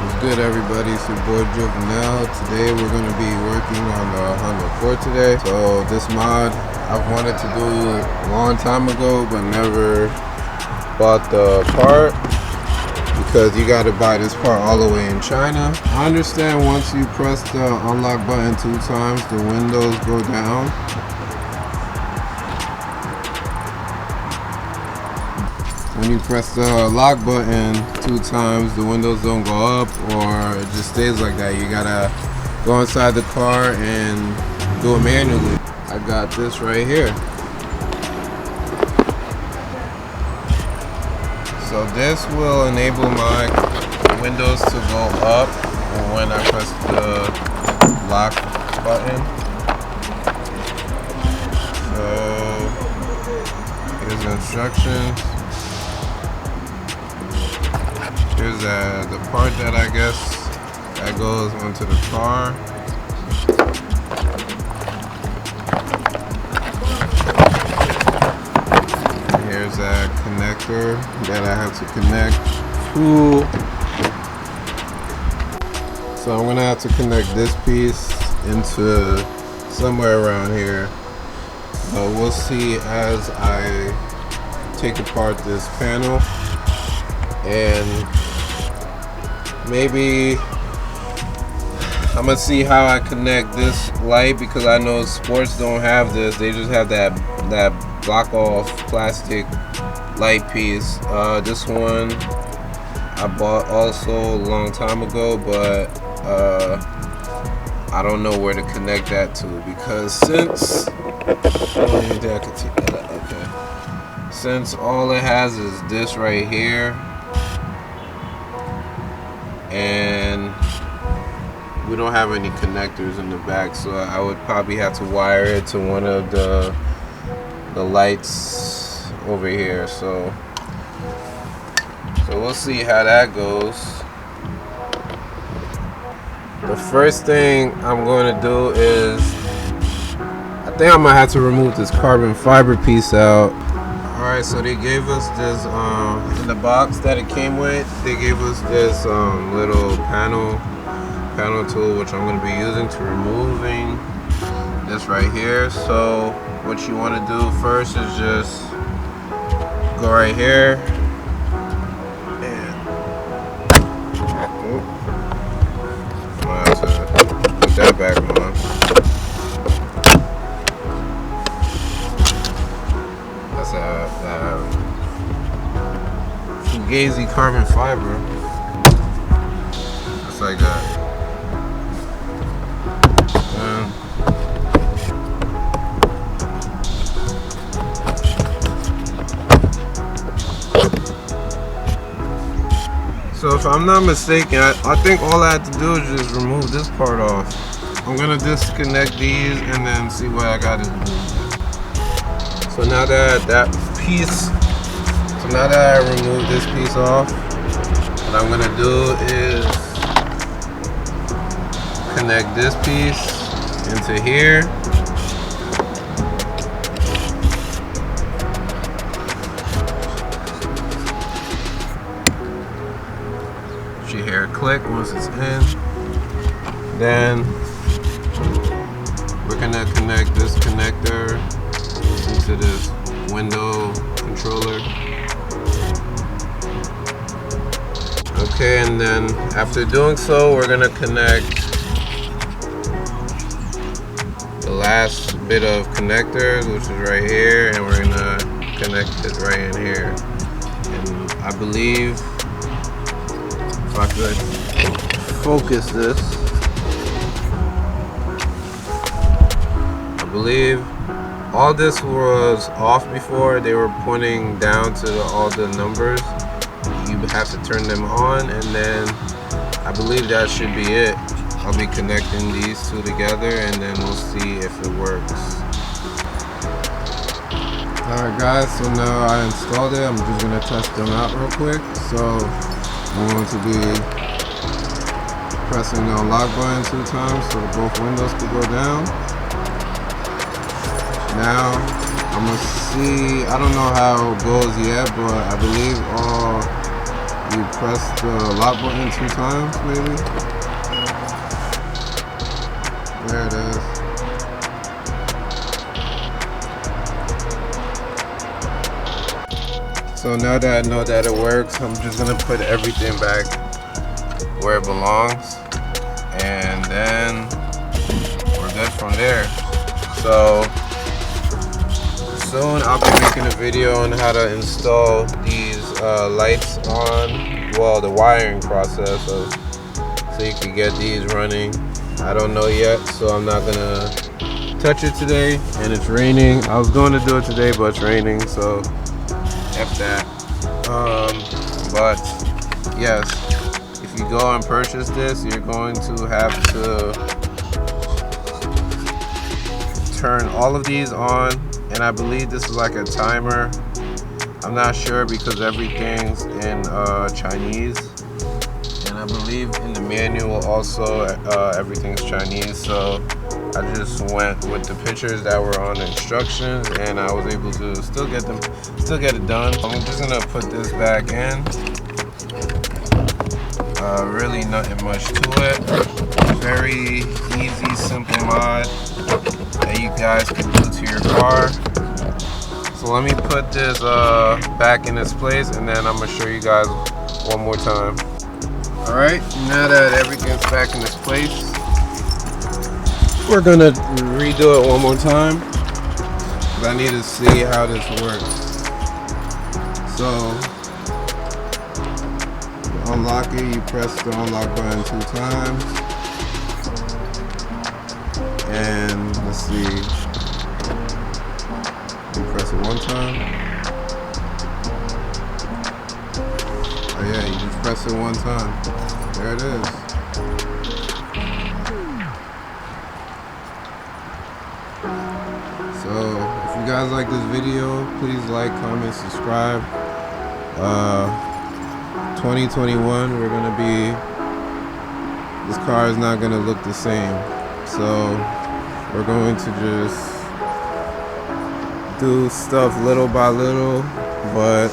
What's good, everybody? It's your boy Juvenile. Today we're going to be working on the Honda Accord today. So this mod I've wanted to do a long time ago, but never bought the part because you got to buy this part all the way in China. I understand once you press the unlock button 2 times, the windows go down. When you press the lock button 2 times, the windows don't go up, or it just stays like that. You gotta go inside the car and do it manually. I got this right here. So this will enable my windows to go up when I press the lock button. So here's the instructions. Here's the part that I guess that goes onto the car. Here's that connector that I have to connect to. So I'm gonna have to connect this piece into somewhere around here. But we'll see as I take apart this panel. And maybe I'm gonna see how I connect this light, because I know sports don't have this. They just have that block off plastic light piece. This one I bought also a long time ago, but I don't know where to connect that to, because since all it has is this right here, and we don't have any connectors in the back, so I would probably have to wire it to one of the lights over here. So we'll see how that goes. The first thing I'm going to do is, I think I might have to remove this carbon fiber piece out. Alright, so they gave us this, in the box that it came with, they gave us this little panel tool, which I'm going to be using to removing this right here. So what you want to do first is just go right here and I'm going to have to put that back on. Fugazi carbon fiber, just like that. So if I'm not mistaken, I think all I have to do is just remove this part off. I'm gonna disconnect these and then see what I gotta do. So now that I remove this piece off, what I'm gonna do is connect this piece into here. You hear a click once it's in. Then we're gonna connect this connector into this window controller. Okay, and then after doing so, we're gonna connect the last bit of connectors, which is right here, and we're gonna connect it right in here. And I believe, if I could focus this, I believe all this was off before. They were pointing down to all the numbers. You have to turn them on, and then I believe that should be it. I'll be connecting these two together, and then we'll see if it works. Alright guys, so now I installed it. I'm just going to test them out real quick. So I'm going to be pressing the unlock button 2 times so that both windows can go down. Now I'm gonna see, I don't know how it goes yet, but I believe all You press the lock button 2 times, maybe. There it is. So now that I know that it works, I'm just gonna put everything back where it belongs, and then we're good from there. So soon I'll be making a video on how to install these lights on, well, the wiring process so you can get these running. I don't know yet, so I'm not gonna touch it today, and it's raining. I was going to do it today, but it's raining, so F that. But yes, if you go and purchase this, you're going to have to turn all of these on, and I believe this is like a timer. I'm not sure because everything's in Chinese, and I believe in the manual also everything's Chinese, so I just went with the pictures that were on the instructions, and I was able to still get it done. I'm just gonna put this back in. Really nothing much to it. Very easy, simple mod that you guys can do to your car. So let me put this back in its place, and then I'm gonna show you guys one more time. All right, now that everything's back in its place, we're gonna redo it one more time because I need to see how this works. So to unlock it, you press the unlock button 2 times, and let's see, you press it 1 time. Oh yeah, you just press it 1 time. There it is. So if you guys like this video, please like, comment, subscribe. 2021, we're gonna be, this car is not gonna look the same. So we're going to just do stuff little by little, but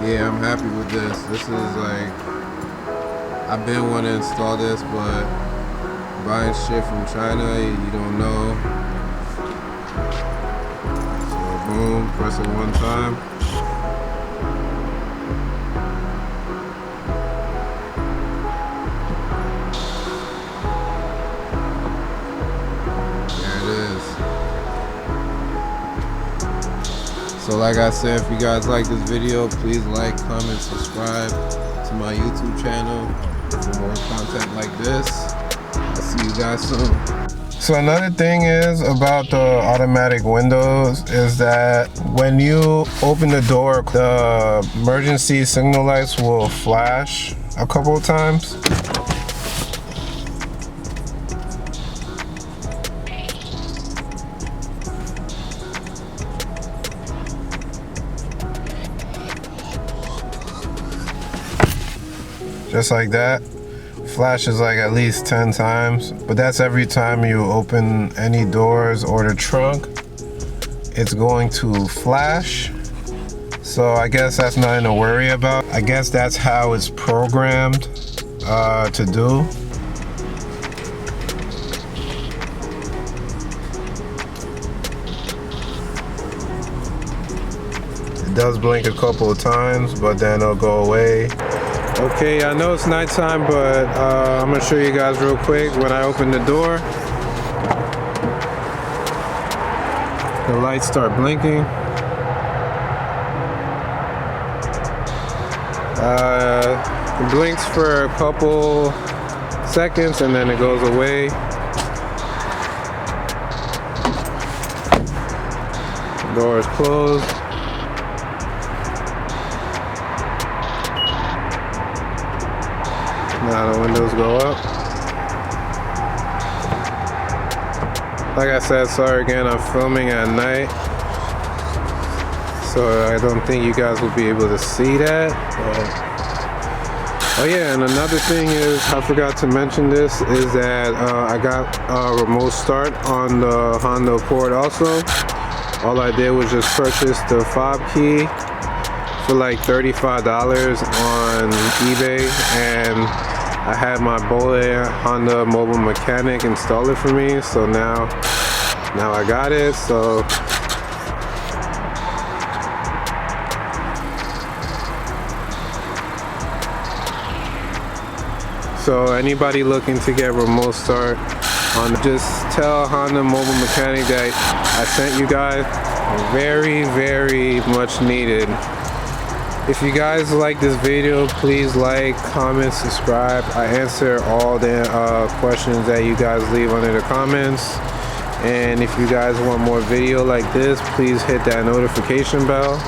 yeah, I'm happy with this. This is like, I've been wanting to install this, but buying shit from China, you don't know. So boom, press it 1 time. There it is. So like I said, if you guys like this video, please like, comment, subscribe to my YouTube channel for more content like this. I'll see you guys soon. So another thing is about the automatic windows is that when you open the door, the emergency signal lights will flash a couple of times. Just like that. Flashes like at least 10 times, but that's every time you open any doors or the trunk, it's going to flash. So I guess that's nothing to worry about. I guess that's how it's programmed to do. It does blink a couple of times, but then it'll go away. Okay, I know it's nighttime, but I'm gonna show you guys real quick. When I open the door, the lights start blinking. It blinks for a couple seconds and then it goes away. The door is closed. Now the windows go up. Like I said, sorry again, I'm filming at night, so I don't think you guys will be able to see that. But oh yeah, and another thing is, I forgot to mention this, is that I got a remote start on the Honda Accord also. All I did was just purchase the fob key, for like $35 on eBay, and I had my boy Honda mobile mechanic install it for me. So now I got it. So anybody looking to get remote start on, just tell Honda mobile mechanic that I sent you guys. Very, very much needed. If you guys like this video, please like, comment, subscribe. I answer all the questions that you guys leave under the comments. And if you guys want more video like this, please hit that notification bell.